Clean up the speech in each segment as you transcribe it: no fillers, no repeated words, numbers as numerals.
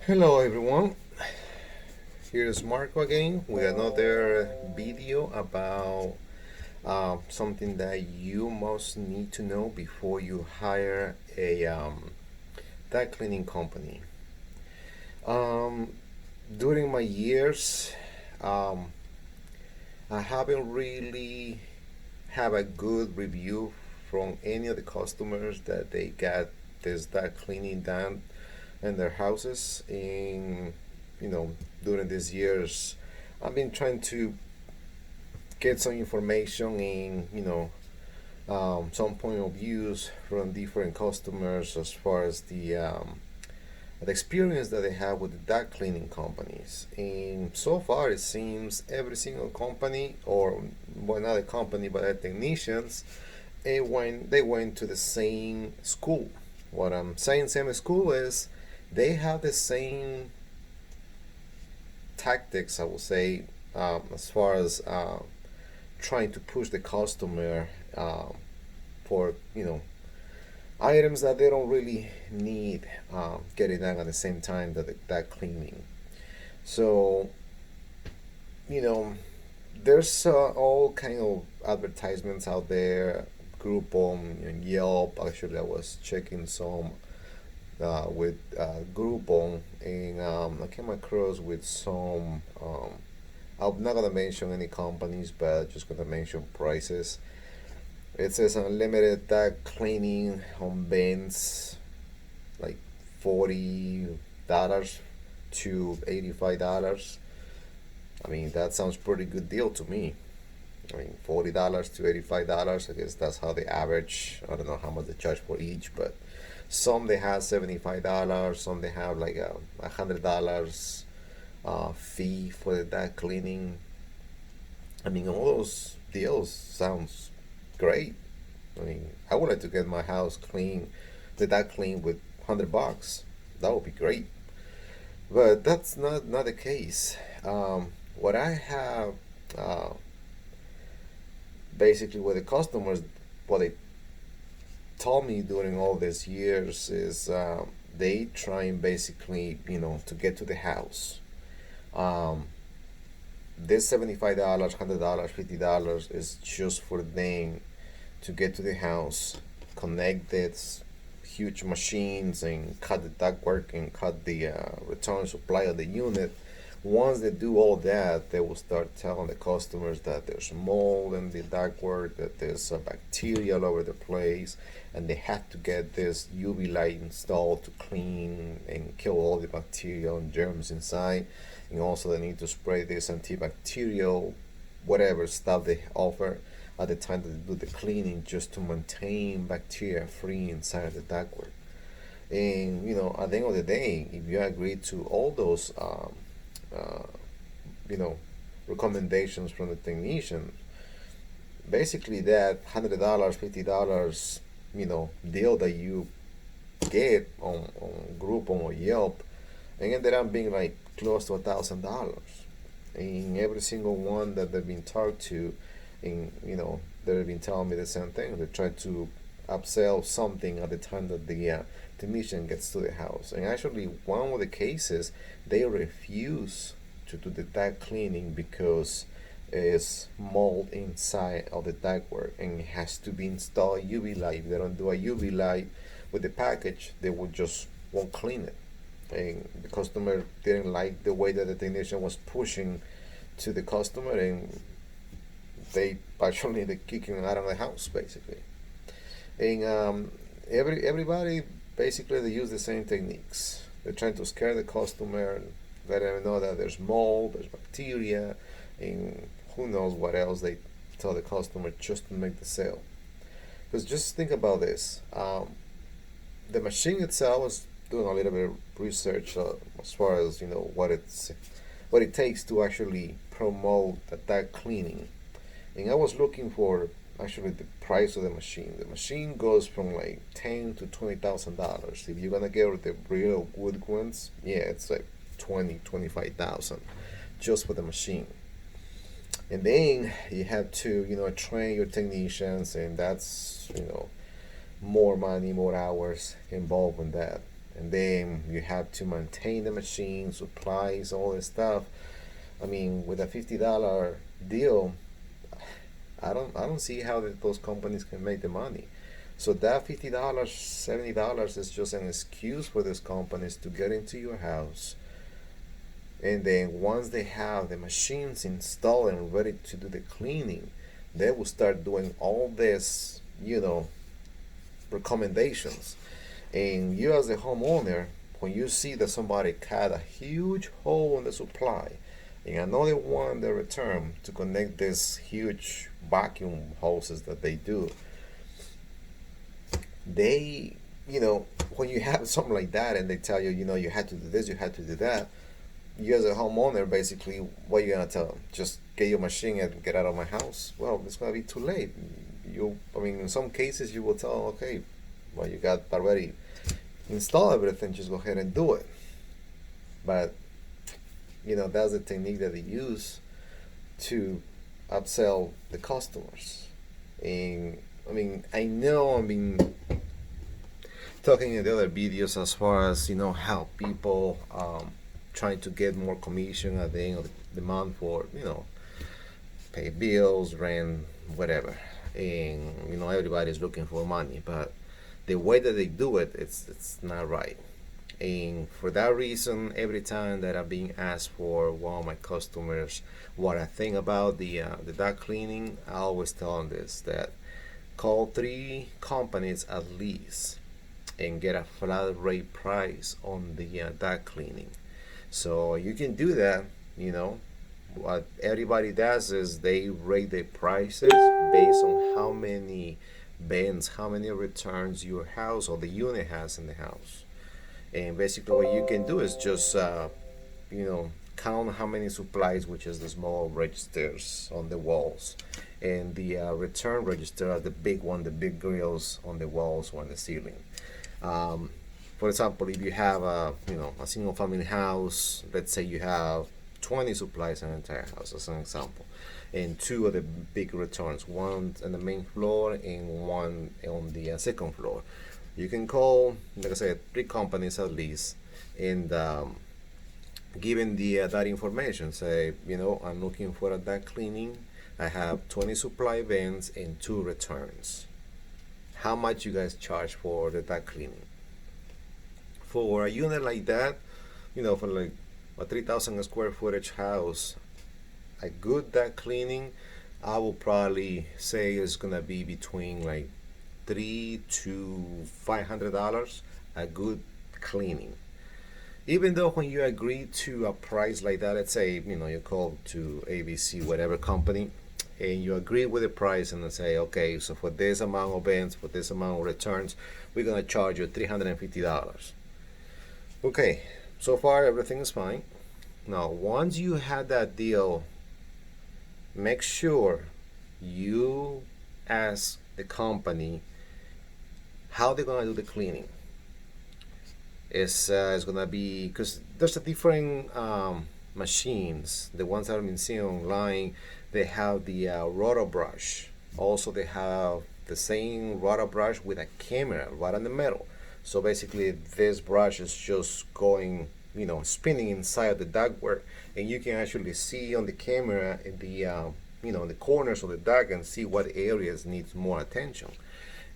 Hello everyone, here's Marco again with another video about something that you must need to know before you hire a duct cleaning company. Um, During my years, um, I haven't really have a good review from any of the customers that they got this duct cleaning done in their houses. In you know during these years, I've been trying to get some information in some point of views from different customers as far as the experience that they have with the duct cleaning companies. And so far, it seems every single company, or well, not a company, but the technicians, when they went to the same school. What I'm saying, same school is they have the same tactics, I would say, as far as trying to push the customer for items that they don't really need, getting done at the same time that cleaning. So you know, there's all kind of advertisements out there, Groupon and Yelp. Actually, I was checking some with Groupon, and I came across with some. I'm not gonna mention any companies, but just gonna mention prices. It says unlimited duct cleaning on bins, like $40 to $85. I mean, that sounds pretty good deal to me. I mean, $40 to $85. I guess that's how they average. I don't know how much they charge for each, but some they have $75. Some they have like a $100 fee for that cleaning. I mean, all those deals sounds great. I mean, I would like to get my house clean, that clean with $100. That would be great. But that's not the case. What I have uh, basically with the customers, what they told me during all these years is they trying basically to get to the house. Um, this $75, $100, $50 is just for them to get to the house, connect this huge machines and cut the ductwork and cut the return supply of the unit. Once they do all that, they will start telling the customers that there's mold in the ductwork, that there's bacteria all over the place, and they have to get this UV light installed to clean and kill all the bacteria and germs inside. And also, they need to spray this antibacterial, whatever stuff they offer at the time that they do the cleaning, just to maintain bacteria free inside the ductwork. And at the end of the day, if you agree to all those uh, you know recommendations from the technician, basically that $100, $50 deal that you get on Groupon or Yelp, and ended up being like close to $1,000 in every single one that they've been talked to. And they've been telling me the same thing. They try to upsell something at the time that the technician gets to the house. And actually, one of the cases, they refuse to do the duct cleaning because it's mold inside of the ductwork and it has to be installed UV light. If they don't do a UV light with the package, they will just won't clean it. And the customer didn't like the way that the technician was pushing to the customer, and they actually they kicking out of the house basically. And everybody basically they use the same techniques. They're trying to scare the customer and let them know that there's mold, there's bacteria, and who knows what else they tell the customer just to make the sale. Because just think about this: the machine itself, was doing a little bit of research as far as what it takes to actually promote that cleaning. And I was looking for actually the price of the machine. The machine goes from like $10,000 to $20,000. If you're gonna get the real good ones, yeah, it's like 20, 25,000 just for the machine. And then you have to train your technicians, and that's more money, more hours involved in that. and then you have to maintain the machine, supplies, all this stuff. I mean, with a $50 deal, I don't see how those companies can make the money. So that $50, $70 is just an excuse for these companies to get into your house, and then once they have the machines installed and ready to do the cleaning, they will start doing all this, recommendations. And you as a homeowner, when you see that somebody cut a huge hole in the supply and another one they return to connect these huge vacuum hoses that they do, they, when you have something like that and they tell you, you had to do this, you had to do that, you as a homeowner, basically, what are you gonna tell them? Just get your machine and get out of my house? Well, it's gonna be too late. In some cases, you will tell them, okay, well, you got already installed everything, just go ahead and do it. But, that's the technique that they use to upsell the customers. And, I know, talking in the other videos as far as, how people, trying to get more commission at the end of the month for pay bills, rent, whatever, and everybody's looking for money, but the way that they do it, it's not right. And for that reason, every time that I'm being asked for one of my customers what I think about the duct cleaning, I always tell them this, that call 3 companies at least and get a flat rate price on the duct cleaning. So you can do that. What everybody does is they rate their prices based on how many bends, how many returns your house or the unit has in the house. And basically what you can do is just count how many supplies, which is the small registers on the walls, and the return register are the big one, the big grills on the walls or on the ceiling. For example, if you have a single family house, let's say you have 20 supplies in an entire house, as an example, and 2 of the big returns, one on the main floor and one on the second floor. You can call, like I said, 3 companies at least, and given that information, say, I'm looking for a duct cleaning. I have 20 supply vents and 2 returns. How much you guys charge for the duct cleaning? For a unit like that, for like a 3,000 square footage house, a good duct cleaning, I will probably say it's gonna be between like $300 to $500 a good cleaning. Even though when you agree to a price like that, let's say you call to ABC whatever company, and you agree with the price and say, okay, so for this amount of vents, for this amount of returns, we're gonna charge you $350. Okay, so far everything is fine. Now, once you had that deal, make sure you ask the company how they're gonna do the cleaning. It's gonna be, because there's a different machines. The ones that I've been seeing online, they have the rotor brush. Also, they have the same rotor brush with a camera right in the middle. So basically, this brush is just going, spinning inside the ductwork, and you can actually see on the camera in the, in the corners of the duct and see what areas needs more attention.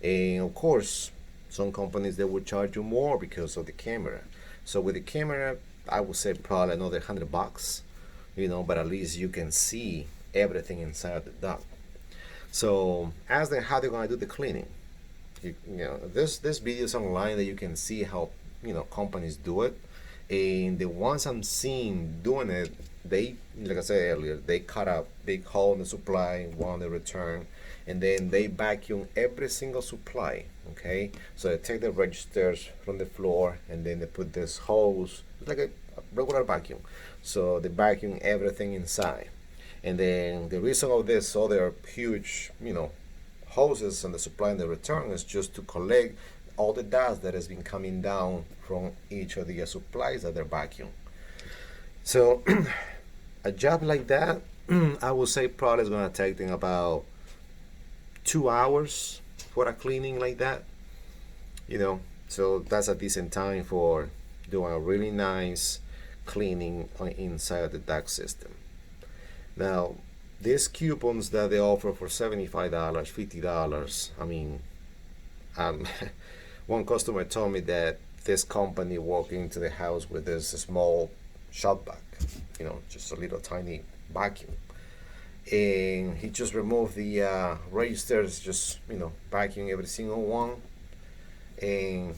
And of course, some companies they will charge you more because of the camera. So with the camera, I would say probably another $100, but at least you can see everything inside the duct. So ask them how they're gonna do the cleaning. This videos online that you can see how companies do it, and the ones I'm seeing doing it, they, like I said earlier, they cut a big hole in the supply, one in the return, and then they vacuum every single supply. Okay, so they take the registers from the floor and then they put this hose, it's like a regular vacuum, so they vacuum everything inside. And then the reason of this other huge hoses and the supply and the return is just to collect all the dust that has been coming down from each of the supplies that they're vacuum. So a job like that, I would say probably is going to take them about 2 hours for a cleaning like that. So that's a decent time for doing a really nice cleaning on inside of the duct system. Now, these coupons that they offer for $75, $50, I mean, um, one customer told me that this company walked into the house with this small shop vac, just a little tiny vacuum. And he just removed the registers, just, vacuuming every single one. And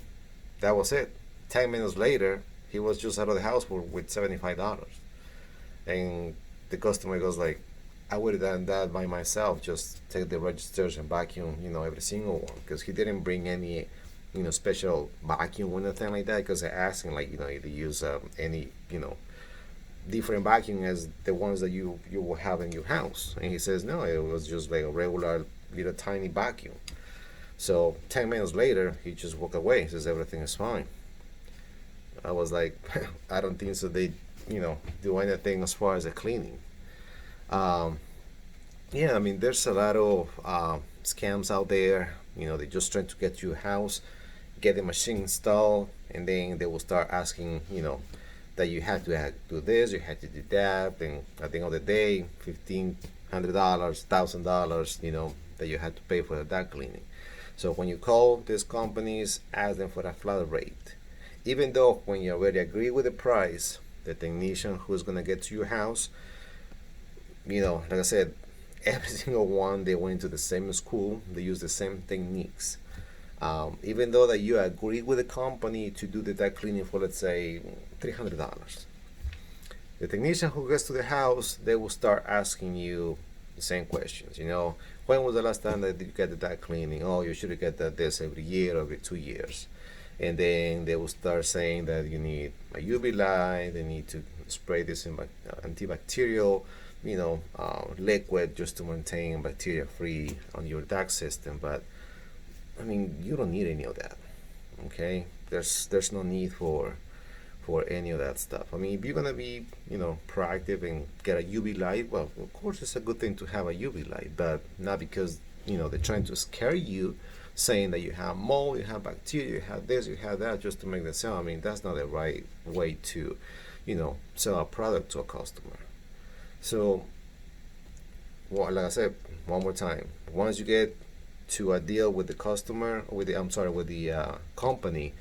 that was it. 10 minutes later, he was just out of the house with $75. And the customer goes like, I would have done that by myself, just take the registers and vacuum, every single one. Because he didn't bring any, special vacuum or anything like that. Because I asked him, like, if they use any, different vacuum as the ones that you will have in your house. And he says, no, it was just like a regular little tiny vacuum. So 10 minutes later, he just walked away. He says everything is fine. I was like, I don't think so. They, do anything as far as the cleaning. Um, yeah, I mean, there's a lot of scams out there. They just trying to get you a house, get the machine installed, and then they will start asking, that you have to do this, you have to do that, and at the end of the day, $1,500, $1,000, that you have to pay for that cleaning. So when you call these companies, ask them for a flat rate. Even though when you already agree with the price, the technician who's gonna get to your house, like I said, every single one, they went to the same school, they use the same techniques. Even though that you agree with the company to do the duct cleaning for, let's say, $300, the technician who gets to the house, they will start asking you the same questions. When was the last time that you get the duct cleaning? Oh, you should get this every year or every 2 years. And then they will start saying that you need a UV light, they need to spray this antibacterial, liquid just to maintain bacteria free on your duct system. But I mean, you don't need any of that. Okay, there's no need for any of that stuff. I mean, if you're gonna be, proactive and get a UV light, well, of course it's a good thing to have a UV light, but not because they're trying to scare you, saying that you have mold, you have bacteria, you have this, you have that, just to make the sale. I mean, that's not the right way to, sell a product to a customer. So, well, like I said, one more time, once you get to a deal with the customer, with the company,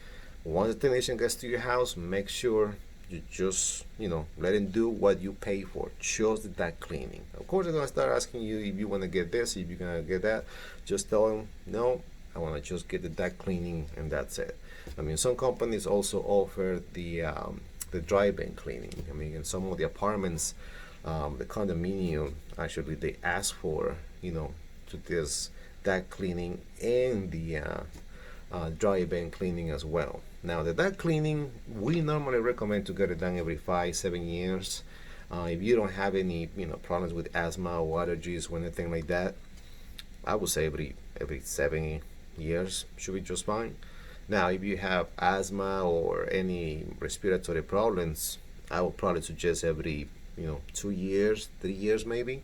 once the technician gets to your house, make sure you just, let him do what you pay for, just that cleaning. Of course, they're gonna start asking you if you want to get this, if you're gonna get that. Just tell them, no, I want to just get the duct cleaning, and that's it. I mean, some companies also offer the dry vent cleaning. I mean, in some of the apartments, the condominium, actually, they ask for, to this duct cleaning and the dry vent cleaning as well. Now, the duct cleaning, we normally recommend to get it done every 5-7 years. If you don't have any problems with asthma or allergies or anything like that, I would say every 7 years should be just fine. Now, if you have asthma or any respiratory problems, I would probably suggest every 2 years, 3 years maybe.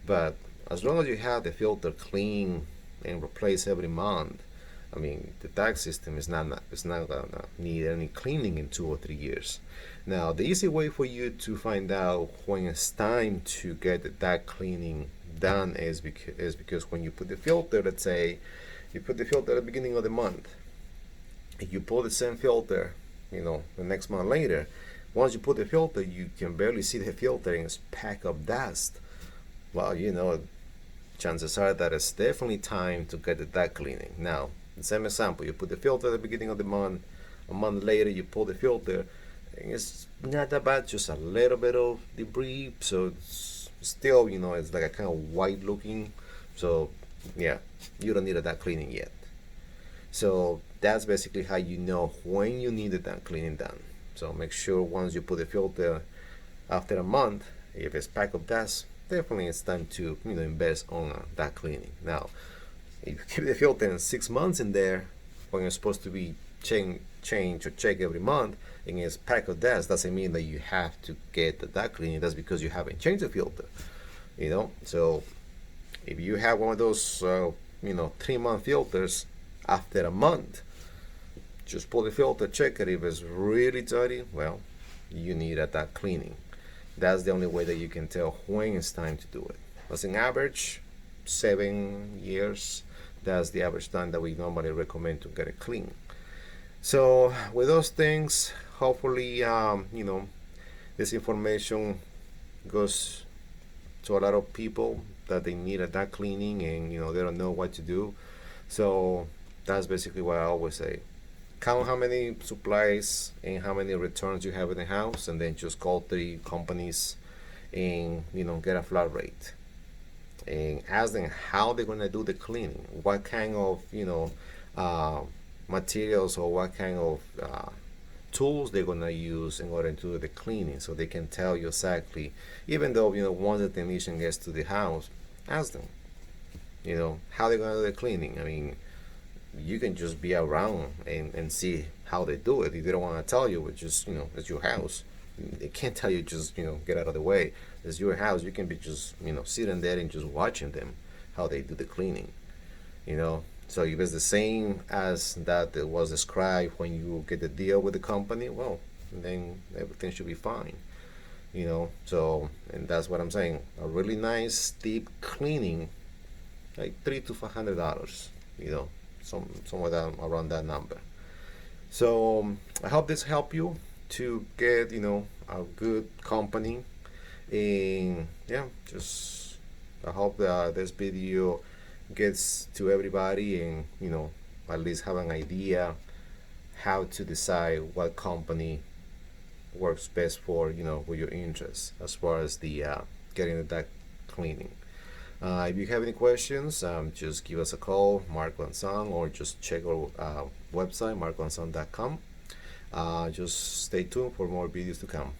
But as long as you have the filter clean and replaced every month, I mean, the duct system is not gonna need any cleaning in 2 or 3 years. Now, the easy way for you to find out when it's time to get the duct cleaning done is because when you put the filter, let's say you put the filter at the beginning of the month, if you pull the same filter, the next month later, once you put the filter, you can barely see the filter and it's packed of dust. Well, chances are that it's definitely time to get the duct cleaning. Now, the same example, you put the filter at the beginning of the month, a month later you pull the filter, and it's not that bad, just a little bit of debris, so it's still, it's like a kind of white looking, so yeah, you don't need a duct cleaning yet. So that's basically how you know when you need the duct cleaning done. So make sure once you put the filter after a month, if it's packed of dust, definitely it's time to invest on duct cleaning. Now, if you keep the filter in 6 months in there, when you're supposed to be change or check every month, and it's packed of dust, doesn't mean that you have to get the duct cleaning. That's because you haven't changed the filter. So if you have one of those 3-month filters, after a month, Just pull the filter, check it. If it's really dirty, well, you need a duct cleaning. That's the only way that you can tell when it's time to do it. As an average, 7 years. That's the average time that we normally recommend to get it clean. So with those things, hopefully, this information goes to a lot of people that they need a duct cleaning and they don't know what to do. So that's basically what I always say. Count how many supplies and how many returns you have in the house, and then just call 3 companies and get a flat rate and ask them how they're gonna do the cleaning, what kind of uh, materials or what kind of tools they're gonna use in order to do the cleaning, so they can tell you exactly. Even though once the technician gets to the house, ask them, how they're gonna do the cleaning. I mean, you can just be around and see how they do it. If they don't want to tell you, it's just it's your house. They can't tell you just get out of the way. It's your house. You can be just sitting there and just watching them how they do the cleaning. So if it's the same as that it was described when you get the deal with the company, well, then everything should be fine. So, and that's what I'm saying. A really nice deep cleaning, like $300 to $500. Somewhere down around that number. So I hope this helped you to get a good company, and yeah, just I hope that this video gets to everybody, and at least have an idea how to decide what company works best for with your interests as far as the getting the duct cleaning. If you have any questions, just give us a call, Marco and Son, or just check our website, marcoandson.com. Just stay tuned for more videos to come.